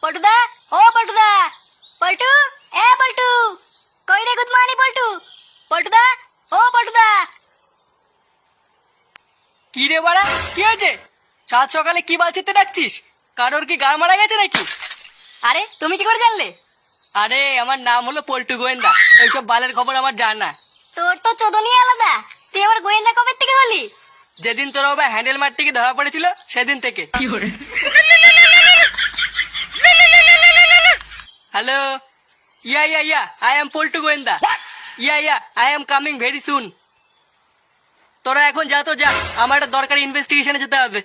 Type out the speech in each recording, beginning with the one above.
পল্টুদা, ও পল্টুদা, পল্টু, এ পল্টু, কই রে গুদমানি পল্টু, পল্টুদা, ও পল্টুদা। কি রে বাড়া, কি হয়েছে? সাত সকালে কি বালছিতে ডাকছিস? কারোর কি গাড় মারা গেছে নাকি? আরে তুমি কি করে জানলে? আরে আমার নাম হলো পল্টু গোয়েন্দা, এইসব বালের খবর আমার জানা। তোর তো চোদনই আলাদা, তুই আবার গোয়েন্দা কবে থেকে হলি? যেদিন তোর বাবা হ্যান্ডেল মারতে গিয়ে ধরা পড়েছিল সেদিন থেকে। Hello, ya I am Poltu গোয়েন্দা। Ya I am coming very soon. তোরা এখন যা তো যা, আমার একটা দরকারি ইনভেস্টিগেশনে যেতে হবে।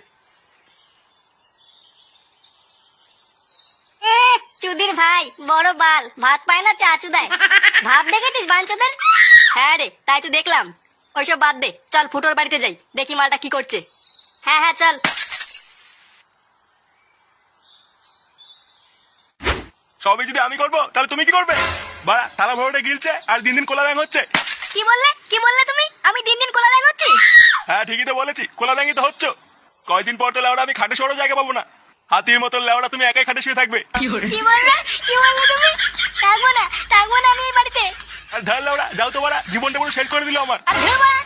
চুদির ভাই বড় বাল, ভাত পায় না চা চুদায়। ভাব দেখেছিস বাঞ্চোদের? হ্যাঁ রে, তাই তো দেখলাম। ওইসব বাদ দে, চল ফুটোর বাড়িতে যাই, দেখি মালটা কি করছে। হ্যাঁ হ্যাঁ চল। সবই যদি আমি করবো তাহলে তুমি কি করবে? বাড়া থালা ভরোটা গিলছে আর দিন দিন কোলা ব্যাং হচ্ছে। কি বললে তুমি? আমি দিন দিন কোলা ব্যাং হচ্ছি? হ্যাঁ ঠিকই তো বলেছি, কোলা ব্যাংই তো হচ্ছে। কয়দিন পর তো লেওড়া আমি খাটে সরো জায়গা পাবো না। হাতির মতন লেওড়া তুমি একাই খাটে শুয়ে থাকবে। কি বললে তুমি? থাকবো না আমি এই বাড়িতে। আর ধর লেওড়া যাও তো বাড়া, জীবনটা পুরো শেষ করে দিল আমার। আর ধুর বাড়া,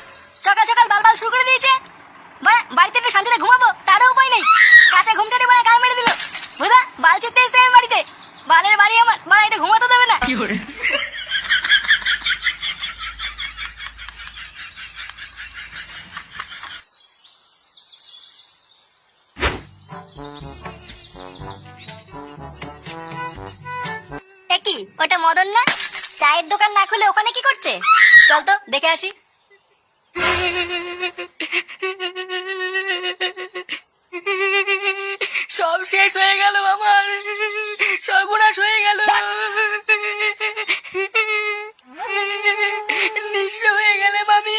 সকাল সকাল বালবাল শুরু করে দিয়েছে। বাড়া বাড়িতে একটু শান্তিতে ঘুমাবো তারও উপায় নেই। কাছে ঘুমটাতে বাড়া গাল মেরে দিল। বুঝা বাল চিপতে এসছে আমি বাড়িতে। বালের বাড়ি আমার, বাড়া এটা ঘুমাতে দেবে না। কি ওটা মদন না? চায়ের দোকান না খুলে ওখানে কি করছে? চল তো দেখে আসি। সব শেষ হয়ে গেল আমার, সর্বনাশ হয়ে গেল, নিঃস্ব হয়ে গেলাম আমি।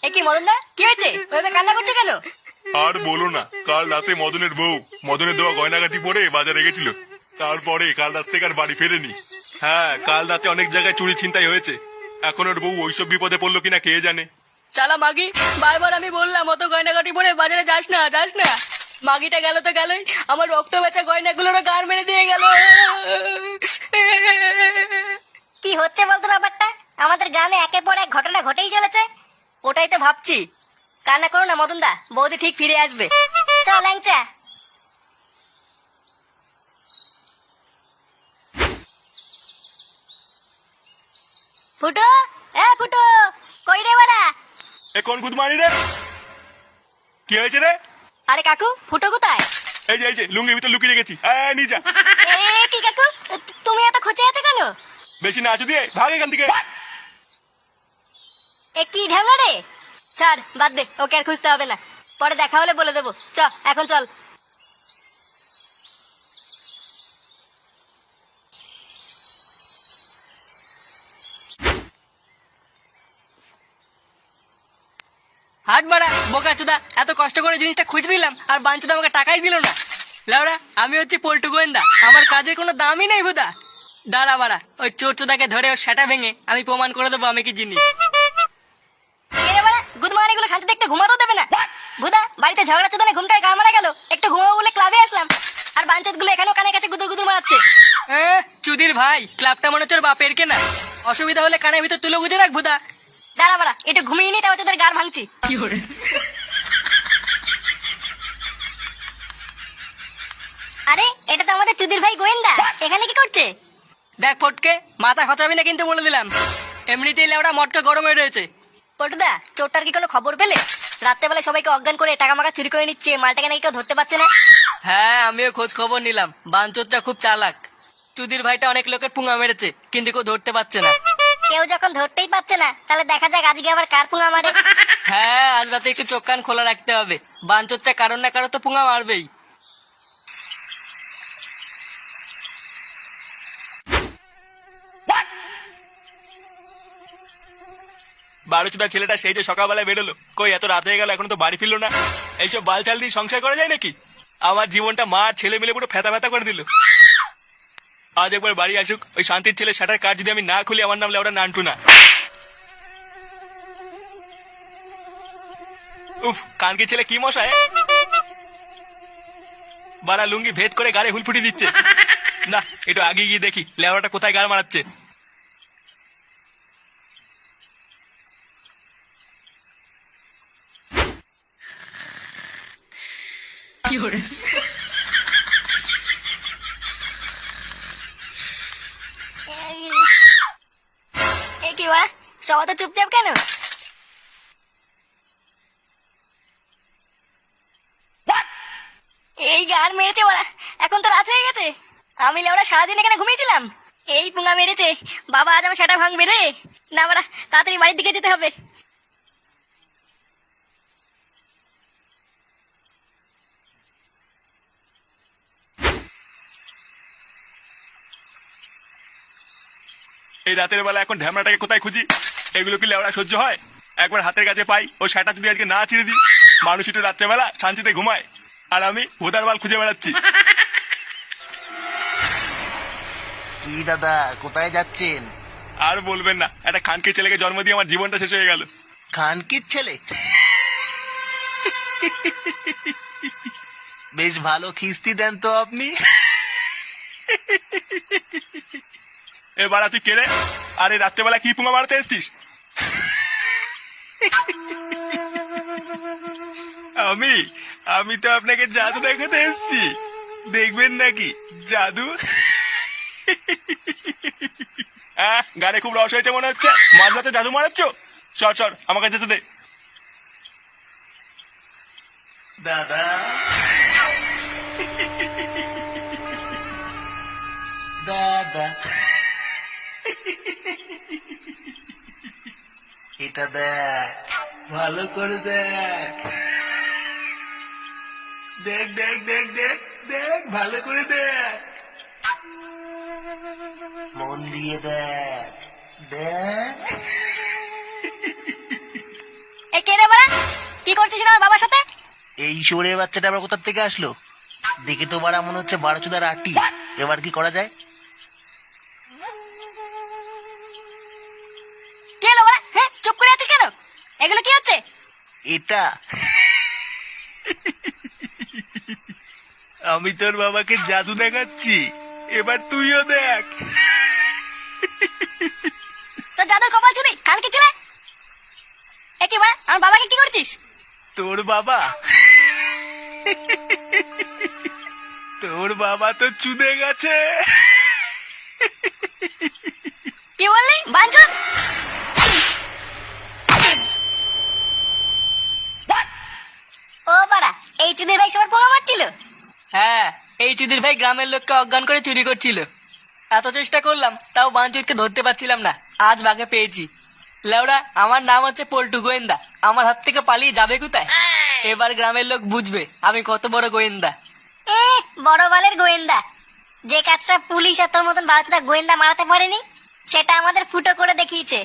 এ কি মদন দা, কি হয়েছে? ওইভাবে কান্না করছো কেন? আর বলো না, কাল রাতে মদনের বউ মদনের দেওয়া গয়নাগাটি পরে বাজারে গেছিল। তারপরে কাল রাত থেকে আর বাড়ি ফেরেনি। হ্যাঁ, কাল রাতে অনেক জায়গায় চুরি ছিনতাই হয়েছে। এখন ওর বউ ওইসব বিপদে পড়লো কিনা কে জানে। চালা মাগি, বারবার আমি বললাম অত গয়নাগাটি পরে বাজারে যাস না। মাগিটা গেল তো গেলই, আমার রক্ত বেচা গয়নাগুলোরও গার মেরে দিয়ে গেল। কি হচ্ছে বলতো ব্যাপারটা? আমাদের গ্রামে একের পর এক ঘটনা ঘটেই চলেছে। ওটাই তো ভাবছি। কান্না করো না মদন দা, বৌদি ঠিক ফিরে আসবে। চল ল্যাংচা। ফুটো, এ ফুটো, কই রে বাড়া? এ কোন গুদমানি রে? কি হয়েছে রে? আরে কাকু, ফুটো কোথায়? এই যে লুঙ্গির ভিতর লুকিয়ে রেখেছি, নিয়ে যা। এ কি কাকু, তুমি এত খোঁচে আছো কেন? বেশি নাচু দিয়ে ভাগ এখান থেকে। এ কি ঢেমনা রে? ছাড়, বাদ দে, ওকে আর খুঁজতে হবে না। পরে দেখা হলে বলে দেবো। এখন চল। হাট বাড়া বোকা চোদা, এত কষ্ট করে জিনিসটা খুঁজে দিলাম আর বাঞ্চোদা আমাকে টাকাই দিল না। লাউড়া, আমি হচ্ছি পল্টু গোয়েন্দা, আমার কাজের কোনো দামই নেই বুদা। দাঁড়া বাড়া, ওই চোর চোদাকে ধরে ওর সেটা ভেঙে আমি প্রমাণ করে দেবো আমি কি জিনিস। গুদমানি গুলো শান্তি দেখতে ঘুমাতেও দেবে না। ভুদা বাড়িতে ঝগড়া চোদনে ঘুমটায় গা মারা গেল, একটু ঘুমাবো বলে ক্লাবে আসলাম, আর বাঞ্চত গুলো এখানেও কানে কাছে গুদুর গুদুর মারাচ্ছে। চুদির ভাই, ক্লাবটা মনে হচ্ছে ওর বাপের কেনা। অসুবিধা হলে কানের ভিতর তুলে গুঁজে রাখ বুদা। দাঁড়া বাড়া, একটু ঘুমিয়ে নি, তাও তোদের গার ভাঙছি। আরে এটা তো আমাদের চুদির ভাই গোয়েন্দা, এখানে কি করছে? দেখ ফটকে, মাথা খচাবি না কিন্তু বলে দিলাম। এমনিতেই লেওড়া মটকা গরম হয়ে রয়েছে। পটুদা, চোরটার কি কোনো খবর পেলে? রাত্রেবেলা সবাইকে অজ্ঞান করে টাকা মাকা চুরি করে নিচ্ছে, মালটাকে নাকি কেউ ধরতে পারছে না। হ্যাঁ, আমিও খোঁজ খবর নিলাম, বাঞ্চোরটা খুব চালাক। চুদির ভাইটা অনেক লোকের পুঙা মেরেছে, কিন্তু কেউ ধরতে পারছে না। কেউ যখন ধরতেই পারছে না, তাহলে দেখা যাক আজকে আবার কার পুঙা মারে। হ্যাঁ, আজ রাতে একটু চোখ কান খোলা রাখতে হবে, বাঞ্চোরটা কারণ না কারো তো পুঙা মারবেই। বারোচোদা ছেলেটা সেই যে সকালবেলায় বেরোলো, কই এত রাত হয়ে গেল এখনো তো বাড়ি ফিরলো না। এইসব বালচাল দিয়ে সংসার করা যায় নাকি? আমার জীবনটা মা ছেলে মিলে পুরো ফেতা ফেতা করে দিল। আজ একবার বাড়ি আসুক, ওই শান্তির ছেলে শাটার কার্ড যদি আমি না খুলি, আমার নাম লেওড়া নান্টু না। উফ, কানকি ছেলে কি মশাই। বাড়া লুঙ্গি ভেদ করে গাড়ি হুলফুটি দিচ্ছে। না, একটু আগে গিয়ে দেখি লেওয়াটা কোথায় গাড় মারাচ্ছে। এ কি বাড়া, সবাই তো চুপচাপ কেন? এই গান মেরেছে বাড়া, এখন তো রাত হয়ে গেছে। আমি লেওড়া সারাদিন এখানে ঘুমিয়েছিলাম। এই পুঙ্গা মেরেছে, বাবা আজ আমার সেটা ভাঙবে রে। না বাড়া, তাড়াতাড়ি বাড়ির দিকে যেতে হবে। এই রাতের বেলা এখন ঢ্যামড়াটাকে কোথায় খুঁজি? এগুলো কি লেওড়া সহ্য হয়? একবার হাতের কাছে পাই, ওই শাটা যদি আজকে না ছিঁড়ে দিই, মানুষ একটু রাত্রেবেলা শান্তিতে ঘুমায়, আর আমি ভোদার বাল খুঁজে বেড়াচ্ছি। কি দাদা, কোথায় যাচ্ছেন? আর বলবেন না, একটা খানকে ছেলেকে জন্ম দিয়ে আমার জীবনটা শেষ হয়ে গেল। খানকির ছেলে? বেশ ভালো খিস্তি দেন তো আপনি। এবার তুই কেড়ে, আর এই রাত্রেবেলা কি পুঙ্গা মারতে এসছিস? আমি তো আপনাকে জাদু দেখাতে এসছি, দেখবেন নাকি জাদু? গাড়ি খুব রস হয়েছে মনে হচ্ছে, মাঝরাতে জাদু মারাচ্ছ। সর সর, আমাকে যেতে দে। দাদা, দাদা, এটা দেখ, ভালো করে দেখ, দেখ দেখ দেখ দেখ দেখ, ভালো করে দেখ, মন দিয়ে দেখ, দেখ। এ কে রে বাড়া, কি করতেছিস আমার বাবার সাথে? এই শোরে বাচ্চাটা আবার কোথা থেকে আসলো? দেখে তো বাড়া মনে হচ্ছে 12 আটি। এবার কি করা যায়? কি হলো বাড়া? হ্যাঁ, চুপ করে আছিস কেন? এগুলো কি হচ্ছে? এটা আমি তোর বাবাকে জাদু দেখাচ্ছি, এবার তুইও দেখ। তো জাদুর কপাল চুদি, কালকে ছিলে। এ কি বাড়া, আমার বাবাকে কি করছিস? তোর বাবা? তোর বাবা তো চুদে গেছে। কি বললি বাঞ্চন? ও বাড়া, এই চুদির ভাই সবার পোঙা মারছিল। হ্যাঁ, এই চুদির ভাই গ্রামের লোককে অজ্ঞান করে চুরি করছিল। এত চেষ্টা করলাম, তাও বাঞ্চুরকে ধরতে পারছিলাম না। আজ বাঘে পেয়েছি। লেওড়া, আমার নাম হচ্ছে পল্টু গোয়েন্দা। আমার হাত থেকে পালিয়ে যাবে কোথায়? এবার গ্রামের লোক বুঝবে আমি কত বড় গোয়েন্দা। এ বড় বালের গোয়েন্দা। যে কাজটা পুলিশ আর তোর মতন বাচ্চাটা গোয়েন্দা মারাতে পারেনি, সেটা আমাদের ফুটো করে দেখিয়েছে।